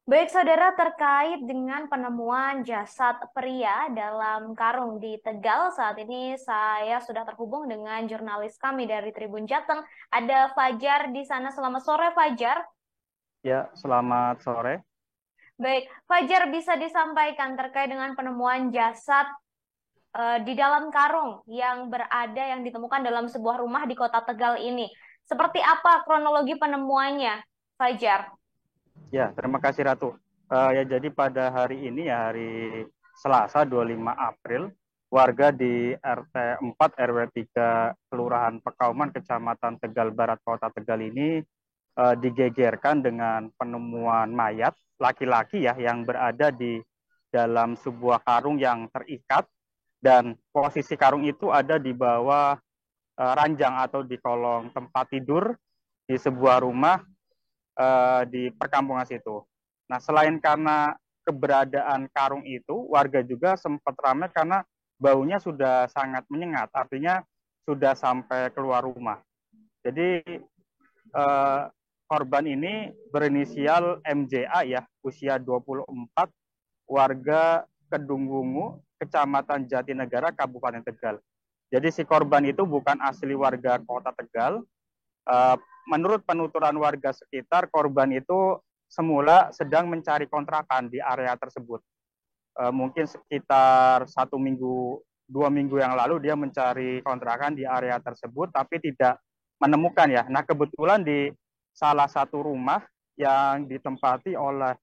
Baik, saudara, terkait dengan penemuan jasad pria dalam karung di Tegal, saat ini saya sudah terhubung dengan jurnalis kami dari Tribun Jateng. Ada Fajar di sana. Selamat sore, Fajar. Ya, selamat sore. Baik, Fajar, bisa disampaikan terkait dengan penemuan jasad di dalam karung yang ditemukan dalam sebuah rumah di Kota Tegal ini. Seperti apa kronologi penemuannya, Fajar? Ya, terima kasih Ratu. Ya, jadi pada hari ini ya, hari Selasa 25 April, warga di RT 4 RW 3 Kelurahan Pekauman, Kecamatan Tegal Barat, Kota Tegal ini digegerkan dengan penemuan mayat laki-laki ya yang berada di dalam sebuah karung yang terikat, dan posisi karung itu ada di bawah ranjang atau di kolong tempat tidur di sebuah rumah di perkampungan situ. Nah, selain karena keberadaan karung itu, warga juga sempat ramai karena baunya sudah sangat menyengat, artinya sudah sampai keluar rumah. Jadi eh, korban ini berinisial MJA ya, usia 24, warga Kedungwungu, Kecamatan Jatinegara, Kabupaten Tegal. Jadi si korban itu bukan asli warga Kota Tegal. Uh, Menurut penuturan warga sekitar, korban itu semula sedang mencari kontrakan di area tersebut. Mungkin sekitar 1 minggu, 2 minggu yang lalu dia mencari kontrakan di area tersebut, tapi tidak menemukan ya. Nah, kebetulan di salah satu rumah yang ditempati oleh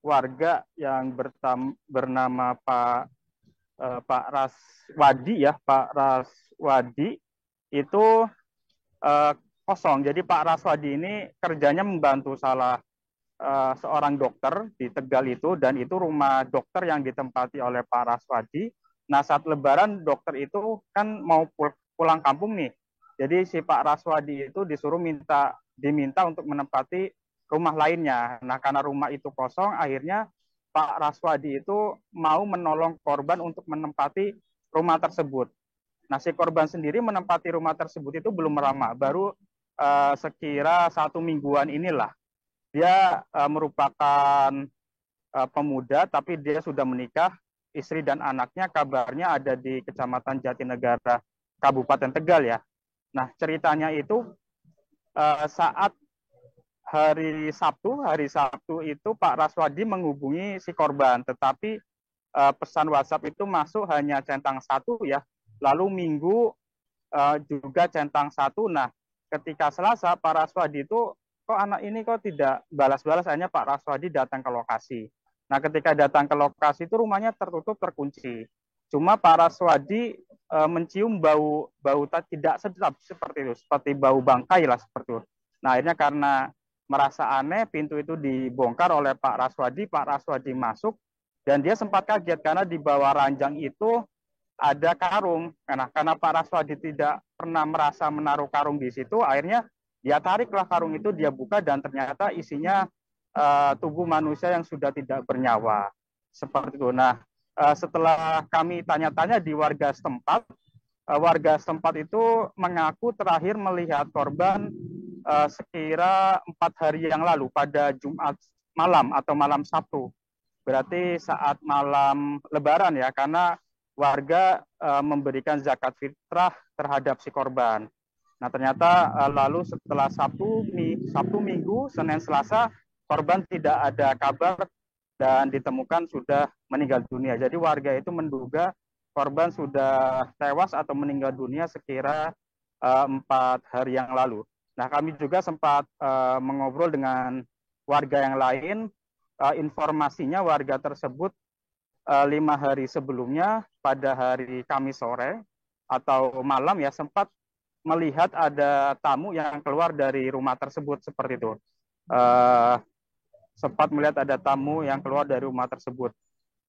warga yang bernama Pak Raswadi ya, Pak Raswadi itu uh, kosong. Jadi Pak Raswadi ini kerjanya membantu seorang dokter di Tegal itu, dan itu rumah dokter yang ditempati oleh Pak Raswadi. Nah, saat Lebaran dokter itu kan mau pulang kampung nih. Jadi si Pak Raswadi itu diminta untuk menempati rumah lainnya. Nah, karena rumah itu kosong, akhirnya Pak Raswadi itu mau menolong korban untuk menempati rumah tersebut. Nah, si korban sendiri menempati rumah tersebut itu belum lama, baru sekira 1 mingguan inilah. Dia merupakan pemuda, tapi dia sudah menikah, istri dan anaknya kabarnya ada di Kecamatan Jatinegara, Kabupaten Tegal ya. Nah, ceritanya itu saat hari Sabtu itu Pak Raswadi menghubungi si korban, tetapi pesan WhatsApp itu masuk hanya centang satu ya. Lalu Minggu juga centang satu. Nah, ketika Selasa, Pak Raswadi itu kok anak ini kok tidak balas-balas, hanya Pak Raswadi datang ke lokasi. Nah, ketika datang ke lokasi itu rumahnya tertutup, terkunci. Cuma Pak Raswadi mencium bau bau tidak sedap seperti itu, seperti bau bangkai lah seperti itu. Nah, akhirnya karena merasa aneh, pintu itu dibongkar oleh Pak Raswadi. Pak Raswadi masuk dan dia sempat kaget karena di bawah ranjang itu ada karung. Nah, karena Pak Raswadi tidak pernah merasa menaruh karung di situ, akhirnya dia tariklah karung itu, dia buka dan ternyata isinya tubuh manusia yang sudah tidak bernyawa. Seperti itu. Nah, setelah kami tanya-tanya di warga setempat itu mengaku terakhir melihat korban sekira 4 hari yang lalu pada Jumat malam atau malam Sabtu. Berarti saat malam Lebaran ya, karena warga memberikan zakat fitrah terhadap si korban. Nah, ternyata lalu setelah Sabtu Minggu, Senin, Selasa, korban tidak ada kabar dan ditemukan sudah meninggal dunia. Jadi warga itu menduga korban sudah tewas atau meninggal dunia sekira 4 hari yang lalu. Nah, kami juga sempat mengobrol dengan warga yang lain. Informasinya warga tersebut 5 hari sebelumnya pada hari Kamis sore atau malam ya sempat melihat ada tamu yang keluar dari rumah tersebut seperti itu. Uh, Sempat melihat ada tamu yang keluar dari rumah tersebut.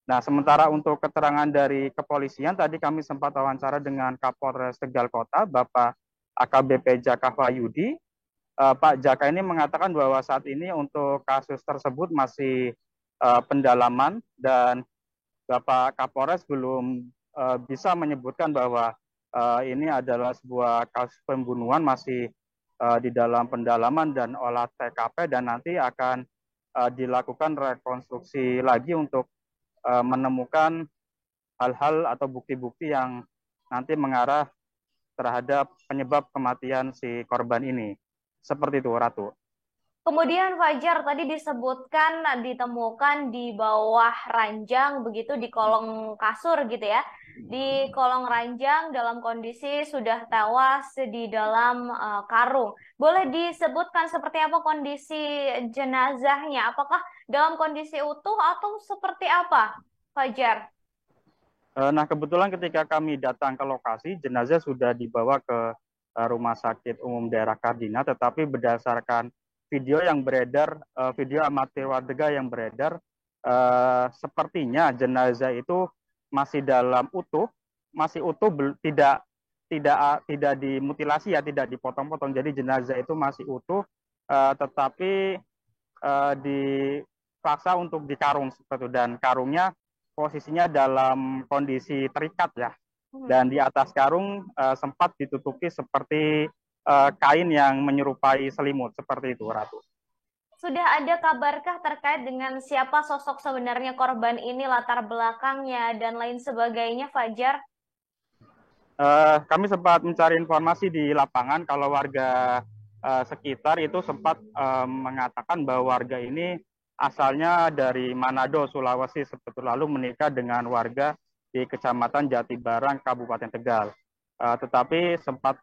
Nah, sementara untuk keterangan dari kepolisian, tadi kami sempat wawancara dengan Kapolres Tegal Kota, Bapak AKBP Jaka Wahyudi. Pak Jaka ini mengatakan bahwa saat ini untuk kasus tersebut masih pendalaman, dan Bapak Kapolres belum bisa menyebutkan bahwa ini adalah sebuah kasus pembunuhan, masih di dalam pendalaman dan olah TKP, dan nanti akan dilakukan rekonstruksi lagi untuk menemukan hal-hal atau bukti-bukti yang nanti mengarah terhadap penyebab kematian si korban ini. Seperti itu, Ratu. Kemudian Fajar tadi disebutkan ditemukan di bawah ranjang begitu di kolong kasur gitu ya. Di kolong ranjang dalam kondisi sudah tewas di dalam karung. Boleh disebutkan seperti apa kondisi jenazahnya? Apakah dalam kondisi utuh atau seperti apa, Fajar? Nah, kebetulan ketika kami datang ke lokasi, jenazah sudah dibawa ke Rumah Sakit Umum Daerah Kardina, tetapi berdasarkan video yang beredar, video amatir warga yang beredar, sepertinya jenazah itu masih dalam utuh, masih utuh, tidak dimutilasi ya, tidak dipotong-potong. Jadi jenazah itu masih utuh, tetapi dipaksa untuk dikarung seperti itu, dan karungnya posisinya dalam kondisi terikat ya, dan di atas karung sempat ditutupi seperti kain yang menyerupai selimut seperti itu, Ratu. Sudah ada kabarkah terkait dengan siapa sosok sebenarnya korban ini, latar belakangnya, dan lain sebagainya, Fajar? Kami sempat mencari informasi di lapangan kalau warga sekitar itu sempat mengatakan bahwa warga ini asalnya dari Manado, Sulawesi, seperti lalu menikah dengan warga di Kecamatan Jatibarang, Kabupaten Tegal. Tetapi sempat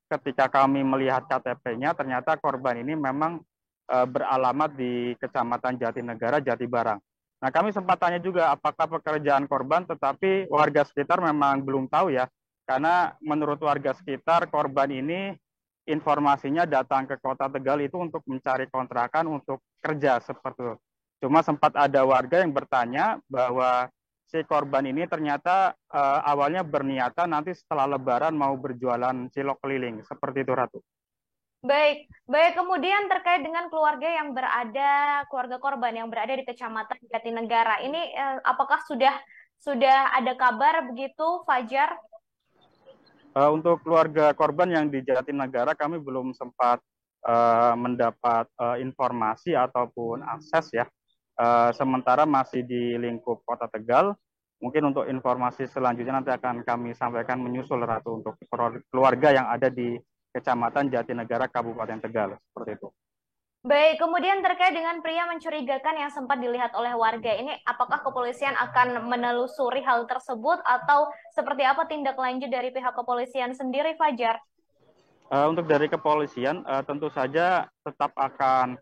ketika kami melihat KTP-nya, ternyata korban ini memang beralamat di Kecamatan Jatinegara, Jatibarang. Nah, kami sempat tanya juga apakah pekerjaan korban, tetapi warga sekitar memang belum tahu ya, karena menurut warga sekitar korban ini informasinya datang ke Kota Tegal itu untuk mencari kontrakan untuk kerja seperti itu. Cuma sempat ada warga yang bertanya bahwa si korban ini ternyata awalnya berniatan nanti setelah Lebaran mau berjualan cilok keliling seperti itu, Ratu. Baik, baik. Kemudian terkait dengan keluarga korban yang berada di Kecamatan Jatinegara, ini apakah sudah ada kabar begitu, Fajar? Untuk keluarga korban yang di Jatinegara, kami belum sempat mendapat informasi ataupun akses ya. Sementara masih di lingkup Kota Tegal. Mungkin untuk informasi selanjutnya nanti akan kami sampaikan menyusul, Ratu, untuk keluarga yang ada di Kecamatan Jatinegara, Kabupaten Tegal. Seperti itu. Baik, kemudian terkait dengan pria mencurigakan yang sempat dilihat oleh warga ini, apakah kepolisian akan menelusuri hal tersebut atau seperti apa tindak lanjut dari pihak kepolisian sendiri, Fajar? Untuk dari kepolisian tentu saja tetap akan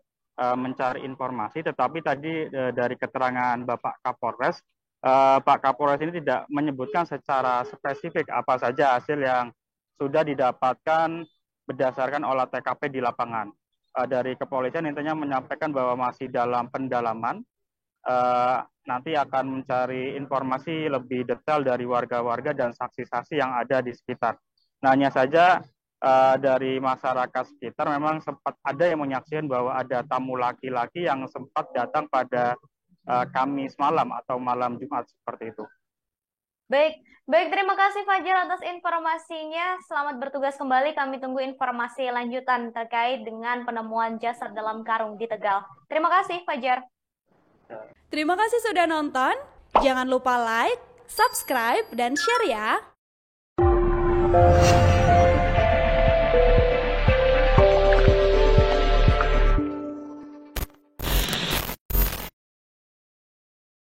mencari informasi, tetapi tadi dari keterangan Bapak Kapolres, Pak Kapolres ini tidak menyebutkan secara spesifik apa saja hasil yang sudah didapatkan berdasarkan olah TKP di lapangan. Dari kepolisian intinya menyampaikan bahwa masih dalam pendalaman, nanti akan mencari informasi lebih detail dari warga-warga dan saksi-saksi yang ada di sekitar. Nah, hanya saja dari masyarakat sekitar memang sempat ada yang menyaksikan bahwa ada tamu laki-laki yang sempat datang pada Kamis malam atau malam Jumat seperti itu. Baik, baik. Terima kasih Fajar atas informasinya. Selamat bertugas kembali. Kami tunggu informasi lanjutan terkait dengan penemuan jasad dalam karung di Tegal. Terima kasih Fajar. Terima kasih sudah nonton. Jangan lupa like, subscribe, dan share ya.